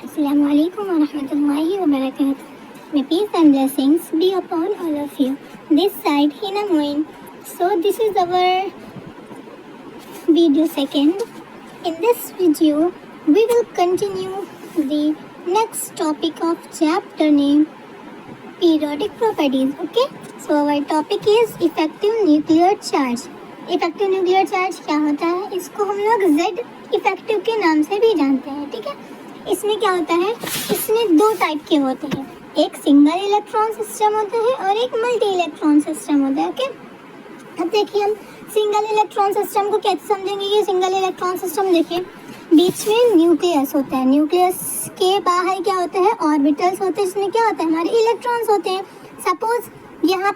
Assalamualaikum warahmatullahi wabarakatuh. May peace and blessings be upon all of you. This side Hina Moin. So this is our video second. In this video, we will continue the next topic of chapter name periodic properties. Okay. So our topic is effective nuclear charge. Effective nuclear charge क्या होता है? इसको हम लोग Z effective के नाम से भी जानते हैं. ठीक है. इसमें क्या होता है? इसमें दो टाइप के होते हैं. एक सिंगल इलेक्ट्रॉन सिस्टम होता है और एक मल्टी इलेक्ट्रॉन सिस्टम होता है. ओके. अब देखिए हम सिंगल इलेक्ट्रॉन सिस्टम को कैसे समझेंगे. कि सिंगल इलेक्ट्रॉन सिस्टम देखिए बीच में न्यूक्लियस होता है. न्यूक्लियस के बाहर क्या होता है? ऑर्बिटल्स होते हैं. इसमें क्या होता है? हमारे इलेक्ट्रॉन्स होते हैं. सपोज यहाँ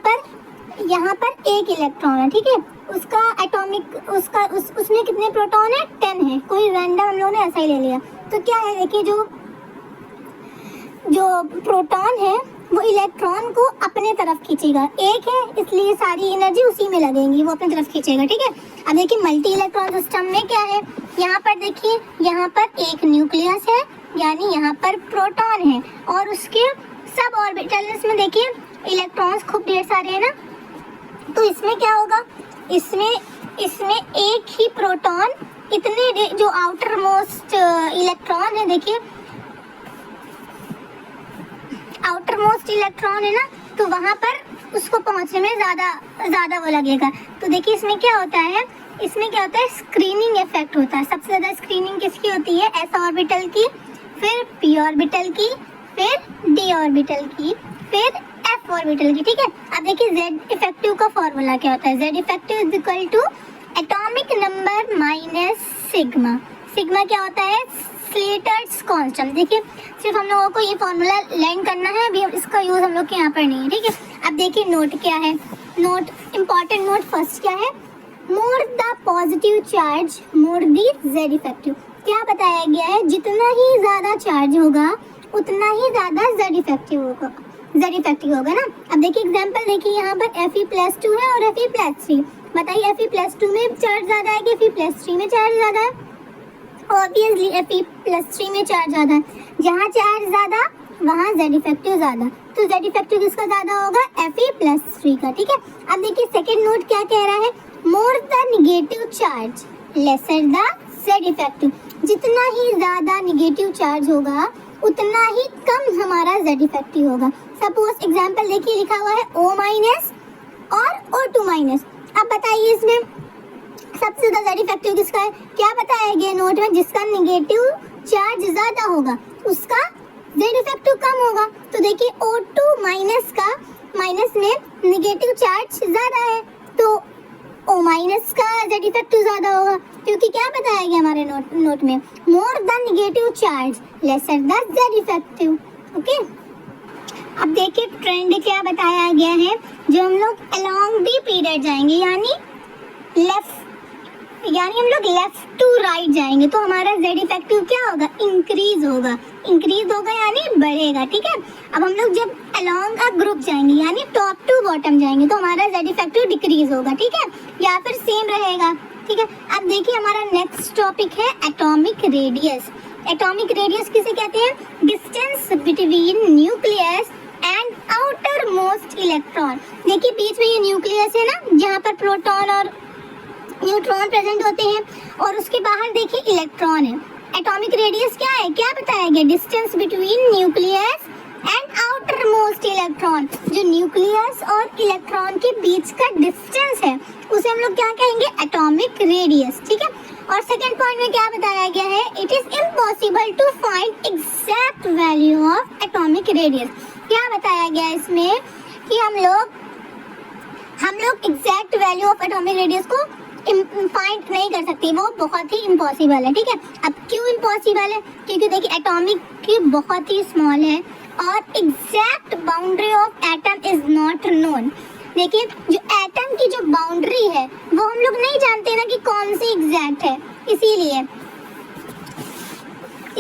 पर एक इलेक्ट्रॉन है. ठीक है. उसका एटॉमिक उसमें कितने प्रोटॉन है? 10 है. कोई रैंडम हम लोगों ने ऐसा ही ले लिया. तो क्या है देखिए जो प्रोटॉन है वो इलेक्ट्रॉन को अपने तरफ खींचेगा. एक है इसलिए सारी एनर्जी उसी में लगेगी, वो अपनी तरफ खींचेगा. ठीक है. अब देखिए मल्टी इलेक्ट्रॉन सिस्टम में क्या है? यहाँ पर देखिए यहाँ पर एक न्यूक्लियस है यानी यहाँ पर प्रोटॉन है और उसके सब ऑर्बिटल्स में देखिए इलेक्ट्रॉन्स खूब ढेर सारे हैं ना. तो इसमें क्या होगा? इसमें एक ही प्रोटॉन इतने जो आउटर मोस्ट इलेक्ट्रॉन है देखिए आउटर मोस्ट इलेक्ट्रॉन है ना, तो वहां पर उसको पहुंचने में ज्यादा वो लगेगा. तो देखिए इसमें क्या होता है? स्क्रीनिंग इफेक्ट होता है. सबसे ज्यादा स्क्रीनिंग किसकी होती है? s ऑर्बिटल की, फिर p ऑर्बिटल की, फिर d ऑर्बिटल की, फिर f ऑर्बिटल की. ठीक है. अब देखिए z इफेक्टिव का फॉर्मूला क्या होता है? z effective is equal to atomic number minus sigma. Sigma क्या होता है? Slater's constant. देखिए सिर्फ हम लोगों को ये फॉर्मूला लर्न करना है, अभी इसका यूज हम लोग के यहाँ पर नहीं है. ठीक है. अब देखिए नोट क्या है? नोट इंपॉर्टेंट नोट फर्स्ट क्या है? More the positive charge more the z effective. क्या बताया गया है? जितना ही ज्यादा चार्ज होगा उतना ही ज्यादा z इफेक्टिव होगा ना. अब देखिए एग्जांपल देखिए यहाँ पर Fe+2 है और Fe+3. बताइए Fe+2 में चार्ज ज्यादा है कि Fe+3 में चार्ज ज्यादा है? ऑब्वियसली Fe+3 में चार्ज ज्यादा है. जहाँ चार्ज ज्यादा वहाँ z इफेक्टिव ज्यादा. तो z इफेक्टिव किसका ज्यादा होगा? Fe+3 का. ठीक है. अब देखिए सेकंड नोट क्या कह रहा है? More the negative charge lesser the z effective. जितना ही ज्यादा निगेटिव चार्ज होगा उतना ही कम हमारा z इफेक्टिव होगा. सपोज एग्जांपल देखिए लिखा हुआ है O- और O2-. अब बताइए इसमें सबसे ज्यादा z इफेक्टिव किसका है? क्या बताया गया नोट में? जिसका निगेटिव चार्ज ज्यादा होगा उसका z इफेक्टिव कम होगा. तो देखिए O2- का माइनस में निगेटिव चार्ज ज्यादा है तो O- का z इफेक्टिव ज्यादा होगा. क्योंकि क्या बताया गया हमारे नोट में? More the negative charge lesser the z effective. Okay. अब देखिए ट्रेंड क्या बताया गया है? जो हम लोग अलोंग दी पीरियड जाएंगे यानी हम लोग लेफ्ट टू राइट जाएंगे तो हमारा z इफेक्टिव क्या होगा? इंक्रीज होगा यानी बढ़ेगा. ठीक है. अब हम लोग जब अलोंग अ ग्रुप जाएंगे यानी टॉप टू बॉटम जाएंगे तो हमारा z इफेक्टिव डिक्रीज होगा. ठीक है. या फिर सेम रहेगा. ठीक है. अब देखिए हमारा नेक्स्ट टॉपिक है एटॉमिक रेडियस. एटॉमिक रेडियस किसे कहते हैं? Distance between nucleus and outer most electron. देखिए बीच में ये न्यूक्लियस है ना जहाँ पर प्रोटॉन और न्यूट्रॉन प्रेजेंट होते हैं और उसके बाहर देखिए इलेक्ट्रॉन है. एटॉमिक रेडियस क्या है? क्या बताया गया? Distance between nucleus and outer most electron. जो न्यूक्लियस और इलेक्ट्रॉन के बीच का डिस्टेंस है उसे हम लोग क्या कहेंगे? Atomic radius. ठीक है. और सेकंड पॉइंट में क्या बताया गया है? It is impossible to find exact value of atomic radius. क्या बताया गया इसमें? कि हम लोग exact value of atomic radius को फाइंड नहीं कर सकते, वो बहुत ही इम्पॉसिबल है. ठीक है. अब क्यों इम्पॉसिबल है? क्योंकि देखिए एटॉमिक की बहुत ही स्मॉल है और exact boundary of atom is not known. देखिए जो एटम की जो बाउंड्री है वो हम लोग नहीं जानते ना कि कौन सी एग्जैक्ट है, इसीलिए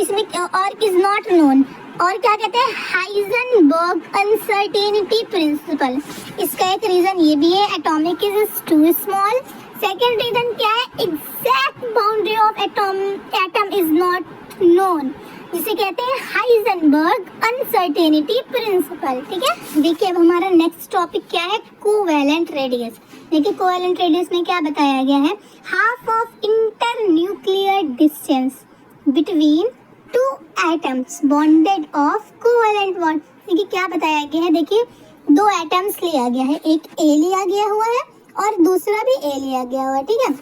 इसमें और इज नॉट नोन. और क्या कहते हैं? Heisenberg uncertainty principle. इसका एक रीजन ये भी है atomic is too small. Second reason क्या है? Exact boundary of atom is not known. जिसे कहते हैं हाइजेनबर्ग अनसर्टेनिटी प्रिंसिपल। ठीक है, देखिए अब हमारा नेक्स्ट टॉपिक क्या है, कोवैलेंट रेडियस। देखिए कोवैलेंट रेडियस में क्या बताया गया है, half of internuclear distance between two atoms bonded of covalent bond. देखिए क्या बताया गया है, देखिए दो एटम्स लिया गया है, एक ए लिया गया हुआ है और दूसरा भी ए लिया गया हुआ है। ठीक है,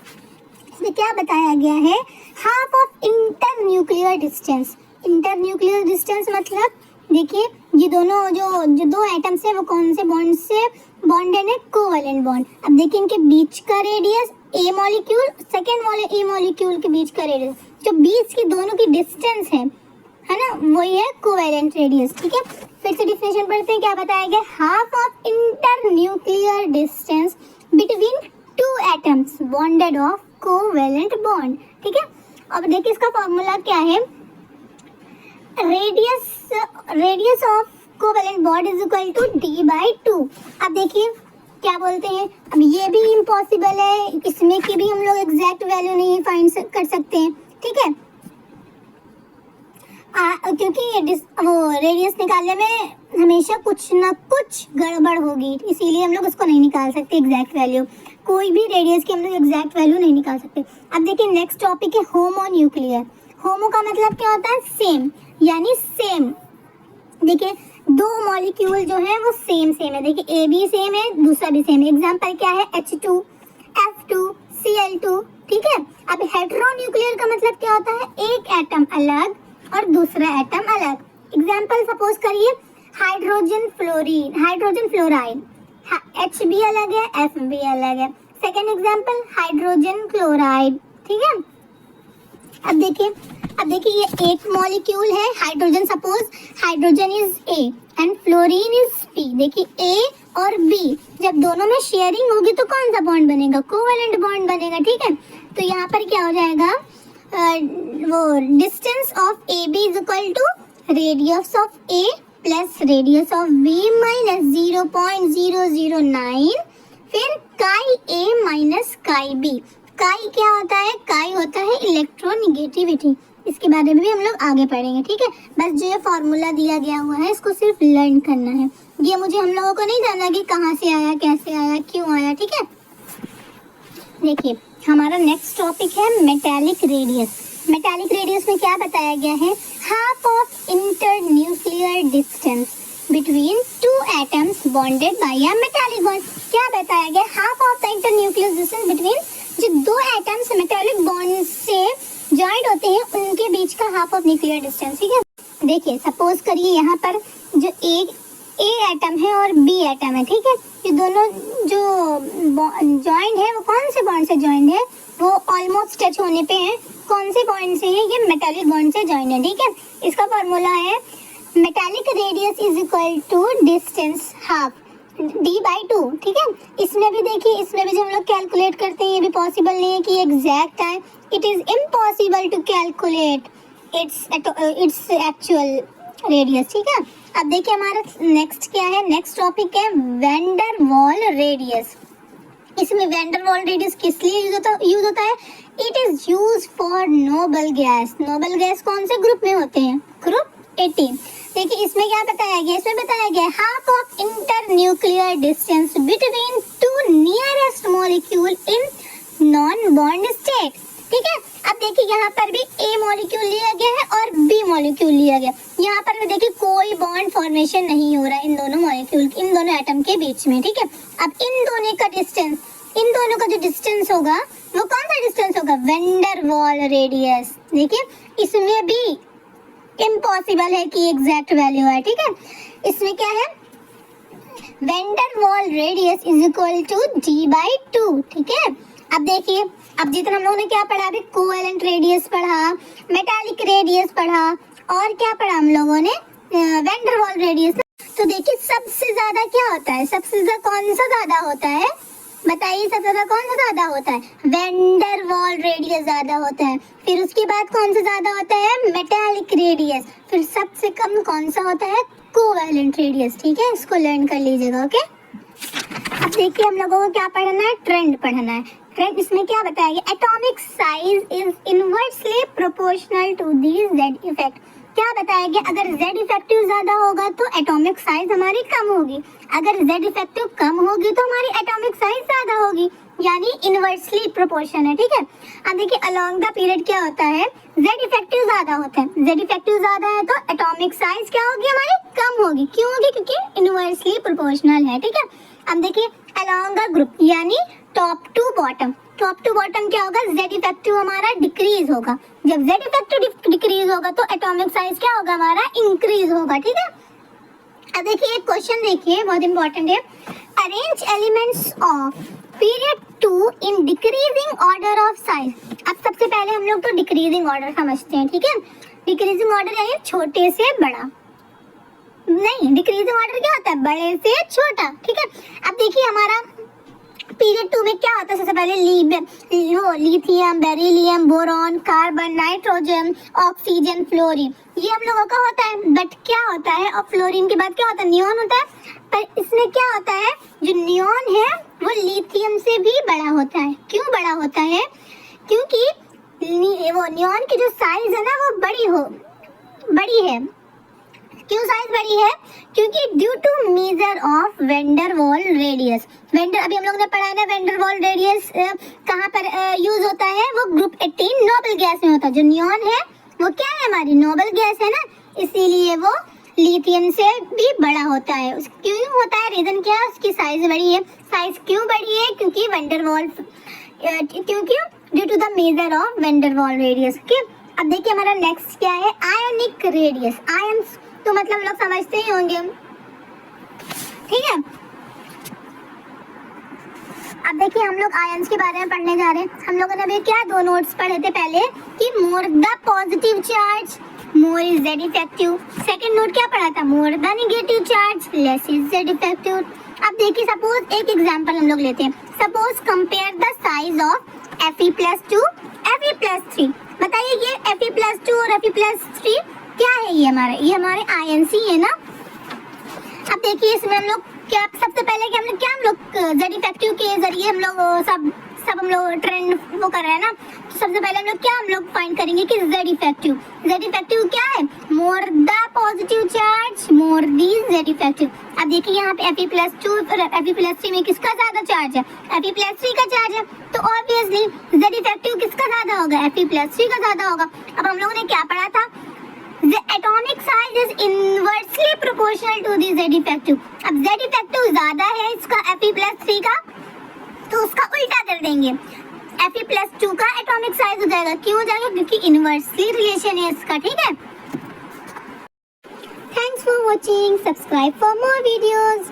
इसमें क्या बताया गया है, half of internuclear distance. Internuclear distance मतलब देखिए ये दोनों जो दो एटम्स है वो कौन से बॉन्ड से बॉन्डेड है, कोवैलेंट बॉन्ड। अब देखिए इनके बीच का रेडियस ए मॉलिक्यूल सेकेंड वाले ए मॉलिक्यूल के बीच का रेडियस, जो बीच की दोनों की डिस्टेंस है ना, वही है कोवैलेंट रेडियस। ठीक है, फिर से डिफिनेशन पढ़ते हैं, क्या बताया गया, half of internuclear distance between two atoms bonded of covalent bond. ठीक है, अब देखिए इसका फॉर्मूला क्या है, radius of covalent bond is equal to d/2। अब देखिए क्या बोलते हैं, अब ये भी इम्पॉसिबल है, इसमें की भी हम लोग एग्जैक्ट वैल्यू नहीं फाइंड कर सकते हैं। ठीक है, क्योंकि वो रेडियस निकालने में हमेशा कुछ ना कुछ गड़बड़ होगी, इसीलिए हम लोग उसको नहीं निकाल सकते एग्जैक्ट वैल्यू, कोई भी रेडियस की हम लोग एग्जैक्ट वैल्यू नहीं निकाल सकते। अब देखिए नेक्स्ट टॉपिक है होमोन्यूक्लियर। होमो का मतलब क्या होता है, सेम, यानी सेम। देखिए दो मॉलिक्यूल जो है वो सेम है, देखिए ए भी सेम है दूसरा भी सेम है। एग्जांपल क्या है, H2 F2 Cl2। ठीक है, अब हेटेरोन्यूक्लियर का मतलब क्या होता है, एक एटम अलग और दूसरा एटम अलग। एग्जांपल सपोज करिए हाइड्रोजन फ्लोराइड, H भी अलग है F भी अलग है। Second example hydrogen chloride. ठीक है, अब देखिए ये एक मॉलिक्यूल है hydrogen, suppose hydrogen is A and fluorine is P। देखिए A और B जब दोनों में शेयरिंग होगी तो कौन सा बॉन्ड बनेगा, कोवैलेंट बॉन्ड बनेगा। ठीक है, तो यहाँ पर क्या हो जाएगा, वो distance of AB is equal to radius of A plus radius of B minus 0.009, फिर काई A माइनस काई B। काई क्या होता है, काई होता है इलेक्ट्रोनेगेटिविटी, इसके बारे में भी हम लोग आगे पढ़ेंगे। ठीक है, बस जो ये फॉर्मूला दिया गया हुआ है इसको सिर्फ लर्न करना है, ये मुझे हम लोगों को नहीं जानना कि कहाँ से आया, कैसे आया, क्यों आया। ठीक है, देखिए हमारा नेक्स्ट टॉपिक है मेटालिक रेडियस। मेटालिक रेडियस में क्या बताया गया है, half of internuclear distance between two atoms bonded by a metallic bond. क्या बताया गया, half of the internuclear distance between, जो दो एटम्स मेटालिक बॉन्ड से जॉइंट होते हैं उनके बीच का हाफ ऑफ न्यूक्लियर डिस्टेंस। ठीक है, देखिए सपोज करिए यहाँ पर जो एक ए एटम है और बी एटम है। ठीक है, ये दोनों जो जॉइंट है वो कौन से बॉन्ड से जॉइंट है, वो ऑलमोस्ट टच होने पे है, कौन से बॉन्ड से है, ये मेटालिक बॉन्ड से जॉइंट है। ठीक है, इसका फॉर्मूला है metallic radius is equal to distance half d/2। ठीक है, इसमें भी देखिए, इसमें भी जब हम लोग कैलकुलेट करते हैं ये भी पॉसिबल नहीं है कि एग्जैक्ट आए, it is impossible to calculate its actual radius. ठीक है, अब देखिए हमारा नेक्स्ट क्या है, नेक्स्ट टॉपिक है वैन डर वाल रेडियस। इसमें वैन डर वाल रेडियस किस लिए यूज होता है, it is use for noble gas. Noble gas कौन से ग्रुप में होते हैं, ग्रुप 18। देखिए इसमें क्या बताया गया, इसमें बताया गया half of internuclear distance between to nearest molecule in non bond state. ठीक है, अब देखिए यहाँ पर भी ए मॉलिक्यूल लिया गया है और बी मॉलिक्यूल लिया गया, यहाँ पर देखिए कोई बॉन्ड फॉर्मेशन नहीं हो रहा है इन दोनों मॉलिक्यूल, इन दोनों एटम के बीच में। ठीक है, अब इन दोनों का डिस्टेंस, इन दोनों का जो डिस्टेंस होगा वो कौन सा डिस्टेंस होगा, वैन डर वाल रेडियस। देखिए इसमें भी इम्पॉसिबल है कि एग्जैक्ट वैल्यू है। ठीक है, इसमें क्या है, वैन डर वाल radius is equal to d/2। ठीक है, अब देखिए, अब जितना हम लोगों ने क्या पढ़ा, अभी कोवैलेंट रेडियस पढ़ा, मेटालिक रेडियस पढ़ा और क्या पढ़ा हम लोगों ने, वैन डर वाल रेडियस। तो देखिए सबसे ज्यादा क्या होता है, सबसे ज्यादा कौन सा ज्यादा होता है, बताइए सबसे ज्यादा कौन सा ज्यादा होता है, वैन डर वाल रेडियस ज्यादा होता है, फिर उसके बाद कौन सा ज्यादा होता है, मेटालिक रेडियस, फिर सबसे कम कौन सा होता है, कोवैलेंट रेडियस। ठीक है, इसको लर्न कर लीजिएगा। ओके, अब देखिए हम लोगों को क्या पढ़ना है, ट्रेंड पढ़ना है। ट्रेंड इसमें क्या बताया गया, atomic size is inversely proportional to this Z effect. क्या बताया गया, अगर Z इफेक्टिव ज्यादा होगा तो एटॉमिक साइज हमारी कम होगी, अगर Z इफेक्टिव कम होगी तो हमारी एटॉमिक साइज ज्यादा होगी, यानी इनवर्सली प्रोपोर्शन है। ठीक है, अब देखिए अलोंग द पीरियड क्या होता है, Z इफेक्टिव ज्यादा होता है, Z इफेक्टिव ज्यादा है तो एटॉमिक साइज क्या होगी हमारी कम होगी, क्यों होगी, क्योंकि इनवर्सली प्रोपोर्शनल है। ठीक है, अब देखिए अलोंग द ग्रुप यानी top to bottom, top to bottom क्या होगा, Z इफेक्टिव हमारा डिक्रीज होगा, जब Z इफेक्टिव डिक्रीज होगा तो एटॉमिक साइज क्या होगा हमारा इंक्रीज होगा। ठीक है, अब देखिए एक क्वेश्चन देखिए बहुत इंपॉर्टेंट है, arrange elements of period 2 in decreasing order of size. अब सबसे पहले हम लोग तो डिक्रीजिंग ऑर्डर समझते हैं। ठीक है, डिक्रीजिंग ऑर्डर यानी छोटे से बड़ा, नहीं डिक्रीजिंग ऑर्डर क्या होता है, बड़े से छोटा। ठीक है, अब देखिए हमारा पीरियड 2 में क्या होता है, सबसे पहले lithium, beryllium, boron, carbon, nitrogen, oxygen, fluorine, ये हम लोगों का होता है। बट क्या होता है, और फ्लोरीन के बाद क्या होता है, नियॉन होता है। पर इसमें क्या होता है, जो नियॉन है वो लिथियम से भी बड़ा होता है। क्यों बड़ा होता है, क्योंकि वो नियॉन की जो साइज है ना वो बड़ी है। क्यों साइज बड़ी है, क्योंकि due to major of van der Waals radius. Van der अभी हम लोग ने पढ़ा है ना, वेंडर वॉल रेडियस कहाँ पर यूज होता है, वो ग्रुप 18 नोबल गैस में होता है। जो नियॉन है वो क्या है, हमारी नोबल गैस है ना, इसीलिए वो लिथियम से भी बड़ा होता है। क्यों होता है, रीजन क्या है, उसकी साइज बड़ी है। साइज क्यों बड़ी है, क्योंकि वेंडर वॉल, क्योंकि due to the major of van der Waals radius. अब देखिए हमारा नेक्स्ट क्या है, आयनिक रेडियस। आयंस तो मतलब लोग समझते ही होंगे, ठीक है। अब देखिए हम लोग आयंस के बारे में पढ़ने जा रहे हैं। हम लोगों ने अभी क्या दो नोट्स पढ़े थे पहले कि more the positive charge more is Z effective. Second note क्या पढ़ा था, more the negative charge less is Z effective. अब देखिए सपोज एक एग्जांपल हम लोग लेते हैं, suppose compare the size of Fe+2 Fe+3। बताइए ये Fe+2 और Fe+3 क्या है, ये हमारे आयंस ही है ना। अब देखिए इसमें हम लोग क्या सबसे पहले कि हम लोग Z इफेक्टिव के जरिए हम लोग सब हम लोग ट्रेंड वो कर रहे हैं ना, तो सबसे पहले हम लोग फाइंड करेंगे कि Z इफेक्टिव क्या है, more the positive charge more the Z effective. अब देखिए यहाँ पे Fe+2 और Fe+3 में किसका ज्यादा चार्ज है, Fe+3 का चार्ज है, तो ऑब्वियसली Z इफेक्टिव किसका ज्यादा होगा, Fe+3 का ज्यादा होगा। अब हम लोगों ने क्या पढ़ा था, The atomic size is inversely proportional to the Z effective। अब Z effective ज्यादा है इसका Fe+3 का, तो उसका उल्टा कर देंगे, Fe+2 का एटॉमिक साइज हो जाएगा। क्यों हो जाएगा, क्योंकि इनवर्सली रिलेशन है इसका। ठीक है, thanks for watching, subscribe for more videos.